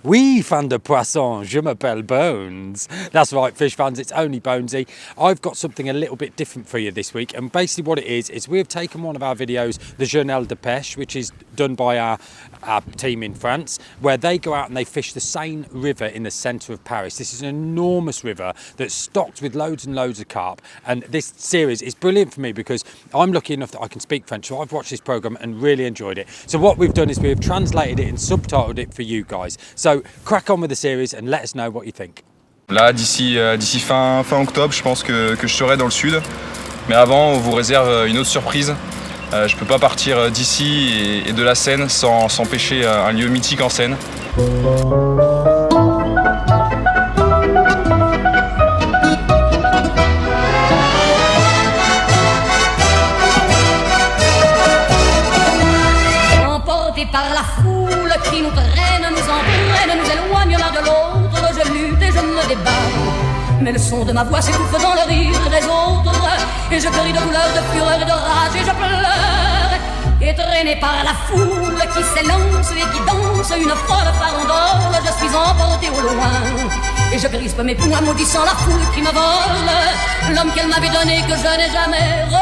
Oui, fan de poisson, je m'appelle Bones. That's right, fish fans, it's only Bonesy. I've got something a little bit different for you this week, and basically what it is we have taken one of our videos, the Journal de Pêche, which is done by our team in France, where they go out and they fish the Seine River in the centre of Paris. This is an enormous river that's stocked with loads and loads of carp, and this series is brilliant for me because I'm lucky enough that I can speak French, so I've watched this programme and really enjoyed it. So what we've done is we have translated it and subtitled it for you guys. So crack on with the series and let us know what you think. Là, d'ici fin octobre, je pense que je serai dans le sud. Mais avant, on vous réserve une autre surprise. Je peux pas partir d'ici et de la Seine sans pêcher un lieu mythique en Seine. Emportés par la foule qui nous traîne, nous entraîne, nous éloigne l'un de l'autre, je lutte et je me débat. Mais le son de ma voix s'étouffe dans le rire des autres, et je crie de douleur, de fureur et de rage, et je pleure. Et traîné par la foule qui s'élance et qui danse une folle farandole, je suis emporté au loin. Et je crispe mes poings maudissant la foule qui me vole, l'homme qu'elle m'avait donné que je n'ai jamais retrouvé.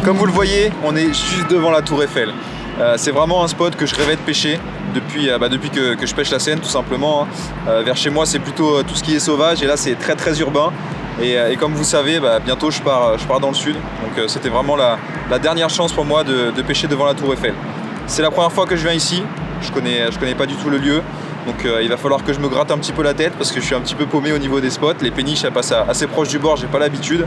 Comme vous le voyez, on est juste devant la Tour Eiffel. C'est vraiment un spot que je rêvais de pêcher depuis que je pêche la Seine tout simplement. Vers chez moi c'est plutôt tout ce qui est sauvage et là c'est très très urbain. Et comme vous savez, bientôt je pars dans le sud. Donc c'était vraiment la dernière chance pour moi de pêcher devant la Tour Eiffel. C'est la première fois que je viens ici, je connais pas du tout le lieu. Donc il va falloir que je me gratte un petit peu la tête parce que je suis un petit peu paumé au niveau des spots. Les péniches elles passent assez proche du bord, j'ai pas l'habitude.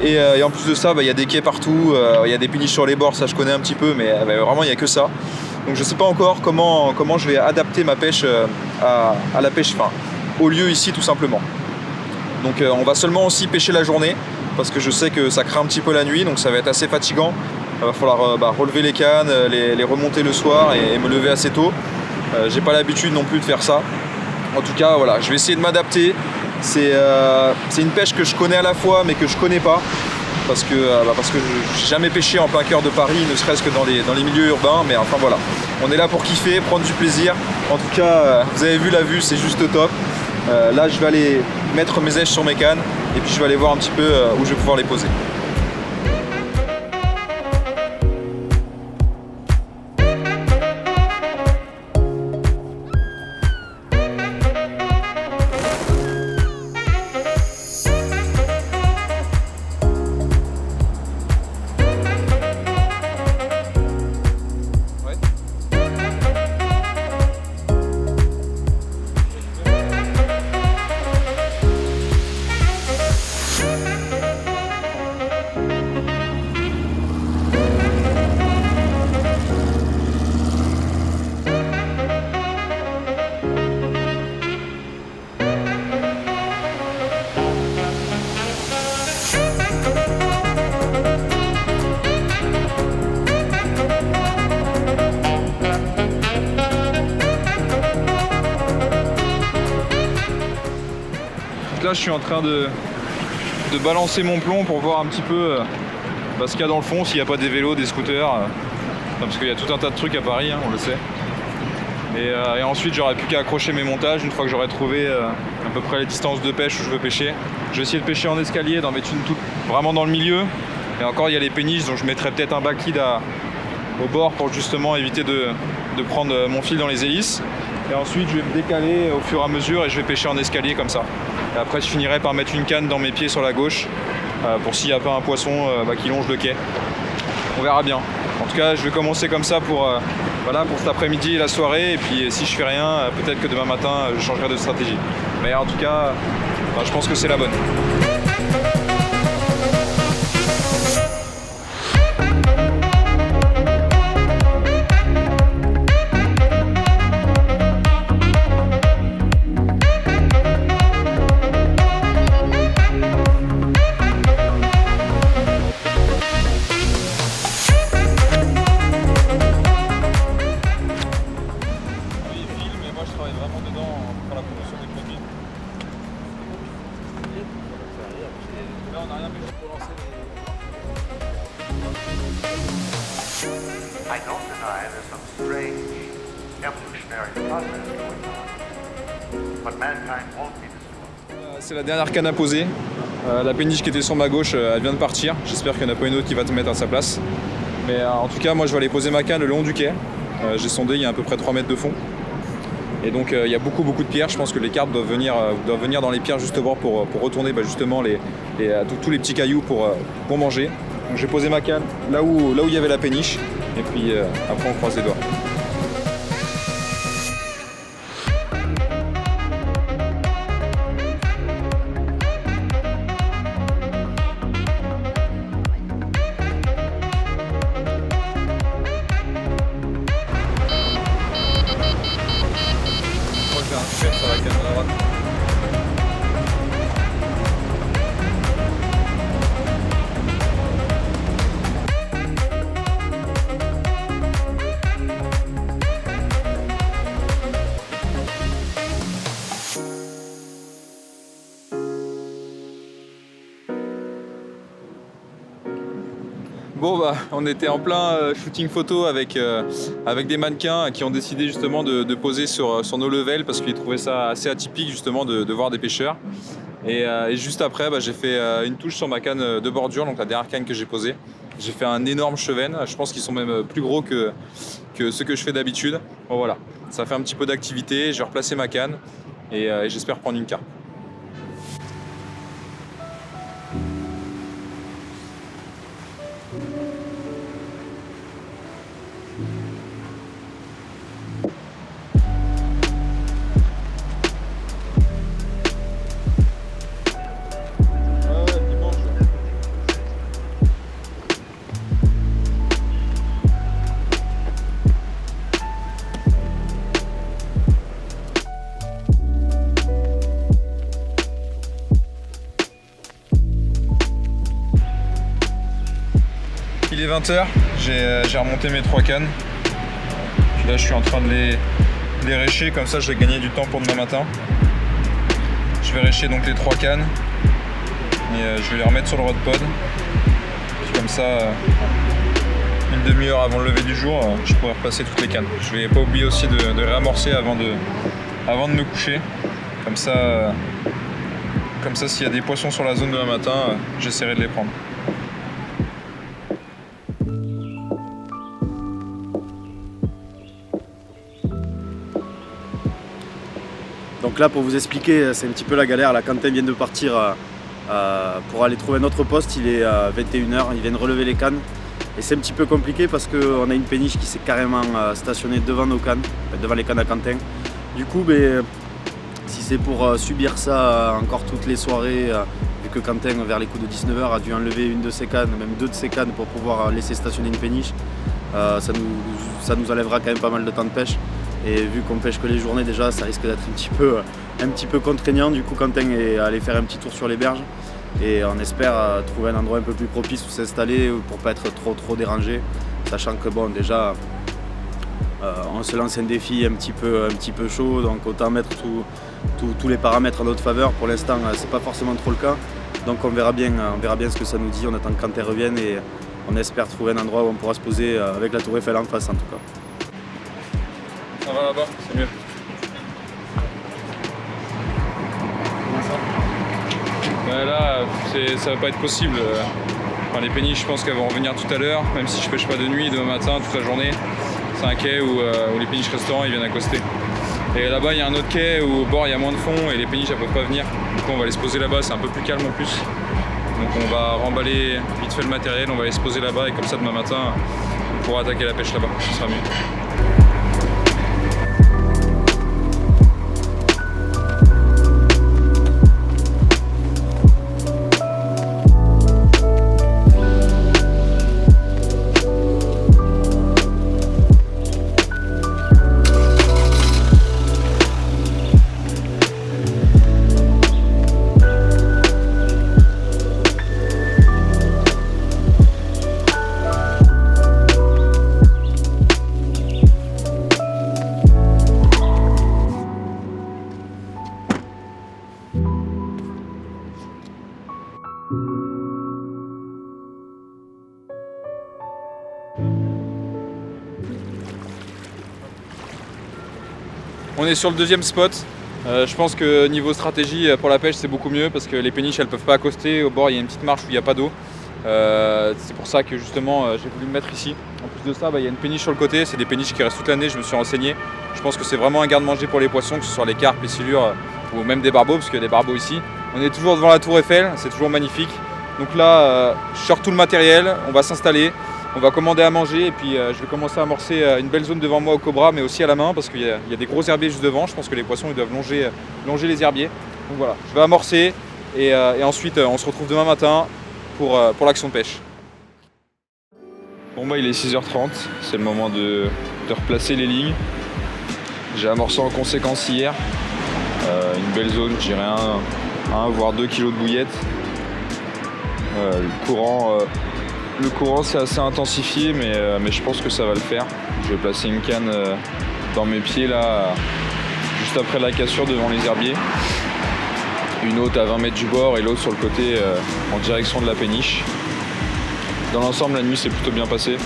Et en plus de ça, il y a des quais partout, il y a des péniches sur les bords, ça je connais un petit peu, mais vraiment il n'y a que ça. Donc je ne sais pas encore comment je vais adapter ma pêche à la pêche, au lieu ici tout simplement. Donc on va seulement aussi pêcher la journée, parce que je sais que ça craint un petit peu la nuit, donc ça va être assez fatigant. Il va falloir relever les cannes, les remonter le soir et me lever assez tôt. J'ai pas l'habitude non plus de faire ça. En tout cas, voilà, je vais essayer de m'adapter. C'est une pêche que je connais à la fois mais que je connais pas parce que je n'ai jamais pêché en plein cœur de Paris, ne serait-ce que dans les milieux urbains, mais enfin voilà, on est là pour kiffer, prendre du plaisir. En tout cas, vous avez vu la vue, c'est juste top. Là je vais aller mettre mes èches sur mes cannes et puis je vais aller voir un petit peu où je vais pouvoir les poser. Là je suis en train de balancer mon plomb pour voir un petit peu ce qu'il y a dans le fond, s'il n'y a pas des vélos, des scooters, parce qu'il y a tout un tas de trucs à Paris, on le sait. Et ensuite j'aurai plus qu'à accrocher mes montages une fois que j'aurai trouvé à peu près les distances de pêche où je veux pêcher. Je vais essayer de pêcher en escalier, d'en mettre une toute vraiment dans le milieu. Et encore il y a les péniches, donc je mettrai peut-être un backlead au bord pour justement éviter de prendre mon fil dans les hélices. Et ensuite je vais me décaler au fur et à mesure et je vais pêcher en escalier comme ça. Et après je finirai par mettre une canne dans mes pieds sur la gauche pour s'il n'y a pas un poisson qui longe le quai. On verra bien. En tout cas je vais commencer comme ça pour cet après-midi et la soirée, et puis si je fais rien, peut-être que demain matin je changerai de stratégie. Mais en tout cas Enfin, je pense que c'est la bonne. I don't deny there's some strange evolutionary process going on, but mankind won't be destroyed. C'est la dernière canne à poser. La péniche qui était sur ma gauche, elle vient de partir. J'espère qu'il n'y en a pas une autre qui va te mettre à sa place. Mais en tout cas, moi je vais aller poser ma canne le long du quai. J'ai sondé, il y a à peu près 3 mètres de fond. Et donc il y a beaucoup de pierres. Je pense que les carpes doivent venir dans les pierres justement pour retourner justement tous les petits cailloux pour manger. Donc j'ai posé ma canne là où il y avait la péniche. Et puis après on croise les doigts. Moi j'ai un super sur la canne à droite. Bon bah on était en plein shooting photo avec des mannequins qui ont décidé justement de poser sur nos levels parce qu'ils trouvaient ça assez atypique justement de voir des pêcheurs. Et juste après j'ai fait une touche sur ma canne de bordure, donc la dernière canne que j'ai posée. J'ai fait un énorme chevenne, je pense qu'ils sont même plus gros que ceux que je fais d'habitude. Bon voilà, ça fait un petit peu d'activité, je vais replacer ma canne et j'espère prendre une carpe. Il est 20h, j'ai remonté mes 3 cannes. Puis là je suis en train de les récher, comme ça je vais gagner du temps pour demain matin. Je vais récher donc les 3 cannes et je vais les remettre sur le rod pod. Puis comme ça, une demi-heure avant le lever du jour, je pourrai repasser toutes les cannes. Je vais pas oublier aussi de réamorcer avant de me coucher. Comme ça s'il y a des poissons sur la zone demain matin, j'essaierai de les prendre. Donc là, pour vous expliquer, c'est un petit peu la galère. Là, Quentin vient de partir pour aller trouver un autre poste. Il est 21h, il vient de relever les cannes. Et c'est un petit peu compliqué parce qu'on a une péniche qui s'est carrément stationnée devant nos cannes, devant les cannes à Quentin. Du coup, si c'est pour subir ça encore toutes les soirées, vu que Quentin, vers les coups de 19h, a dû enlever une de ses cannes, même 2 de ses cannes pour pouvoir laisser stationner une péniche, ça nous enlèvera quand même pas mal de temps de pêche. Et vu qu'on pêche que les journées déjà, ça risque d'être un petit peu contraignant. Du coup, Quentin est allé faire un petit tour sur les berges et on espère trouver un endroit un peu plus propice où s'installer pour pas être trop dérangé, sachant que bon, déjà on se lance un défi un petit peu chaud, donc autant mettre tous les paramètres en notre faveur. Pour l'instant, c'est pas forcément trop le cas, donc on verra bien ce que ça nous dit. On attend que Quentin revienne et on espère trouver un endroit où on pourra se poser avec la tour Eiffel en face en tout cas. Ça va là-bas, c'est mieux. Là, ça va pas être possible. Enfin, les péniches, je pense qu'elles vont revenir tout à l'heure, même si je pêche pas de nuit, demain matin, toute la journée. C'est un quai où les péniches restaurants ils viennent accoster. Et là-bas, il y a un autre quai où au bord il y a moins de fond et les péniches elles peuvent pas venir. Du coup, on va aller se poser là-bas, c'est un peu plus calme en plus. Donc on va remballer vite fait le matériel, on va aller se poser là-bas et comme ça demain matin, on pourra attaquer la pêche là-bas, ce sera mieux. On est sur le deuxième spot. Je pense que niveau stratégie pour la pêche c'est beaucoup mieux parce que les péniches elles peuvent pas accoster. Au bord il y a une petite marche où il n'y a pas d'eau. C'est pour ça que justement j'ai voulu me mettre ici. En plus de ça, il y a une péniche sur le côté, c'est des péniches qui restent toute l'année, je me suis renseigné. Je pense que c'est vraiment un garde-manger pour les poissons, que ce soit les carpes, les silures ou même des barbeaux, parce qu'il y a des barbeaux ici. On est toujours devant la tour Eiffel, c'est toujours magnifique. Donc là, je sors tout le matériel, on va s'installer, on va commander à manger et puis je vais commencer à amorcer une belle zone devant moi au cobra, mais aussi à la main parce qu'il y a des gros herbiers juste devant. Je pense que les poissons ils doivent longer les herbiers. Donc voilà, je vais amorcer et ensuite on se retrouve demain matin pour l'action de pêche. Bon il est 6h30, c'est le moment de replacer les lignes. J'ai amorcé en conséquence hier une belle zone, je dirais 1 voire 2 kg de bouillettes. Le courant c'est assez intensifié mais je pense que ça va le faire. Je vais placer une canne dans mes pieds là, juste après la cassure devant les herbiers. Une autre à 20 mètres du bord et l'autre sur le côté en direction de la péniche. Dans l'ensemble, la nuit s'est plutôt bien passée.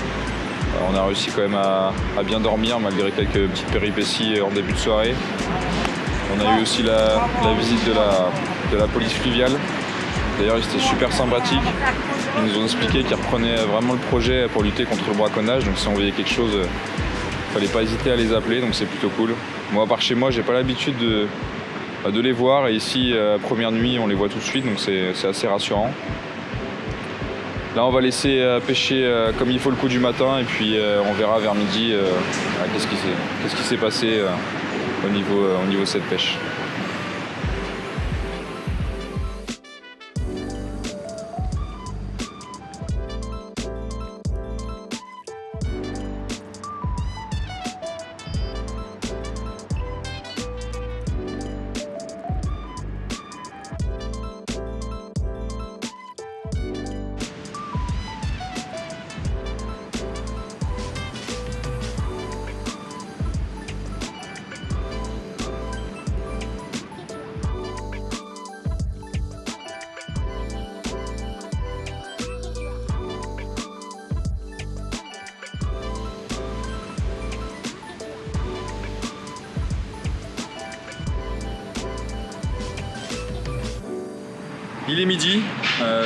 On a réussi quand même à bien dormir malgré quelques petites péripéties en début de soirée. On a eu aussi la visite de la police fluviale. D'ailleurs, ils étaient super sympathiques. Ils nous ont expliqué qu'ils reprenaient vraiment le projet pour lutter contre le braconnage. Donc si on voyait quelque chose, il ne fallait pas hésiter à les appeler, donc c'est plutôt cool. Moi, par chez moi, j'ai pas l'habitude de les voir. Et ici, première nuit, on les voit tout de suite, donc c'est assez rassurant. Là, on va laisser pêcher comme il faut le coup du matin et puis on verra vers midi qu'est-ce qui s'est passé au niveau de cette pêche. Il est midi,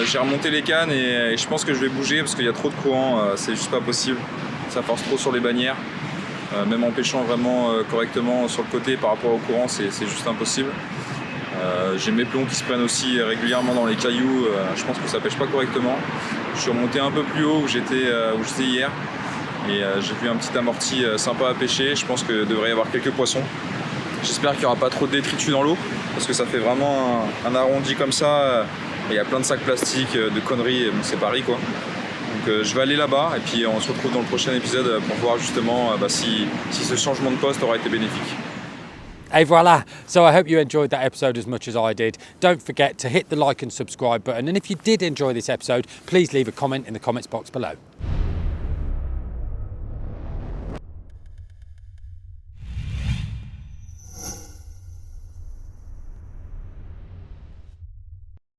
j'ai remonté les cannes et je pense que je vais bouger parce qu'il y a trop de courant, c'est juste pas possible. Ça force trop sur les bannières. Même en pêchant vraiment correctement sur le côté par rapport au courant, c'est juste impossible. J'ai mes plombs qui se prennent aussi régulièrement dans les cailloux, je pense que ça pêche pas correctement. Je suis remonté un peu plus haut où j'étais hier et j'ai vu un petit amorti sympa à pêcher. Je pense qu'il devrait y avoir quelques poissons. J'espère qu'il n'y aura pas trop de détritus dans l'eau parce que ça fait vraiment un arrondi comme ça. Il y a plein de sacs plastiques, de conneries, bon, c'est Paris quoi. Donc je vais aller là-bas et puis on se retrouve dans le prochain épisode pour voir justement si ce changement de poste aura été bénéfique. Et voilà, so I hope you enjoyed that episode as much as I did. Don't forget to hit the like and subscribe button, and if you did enjoy this episode, please leave a comment in the comments box below.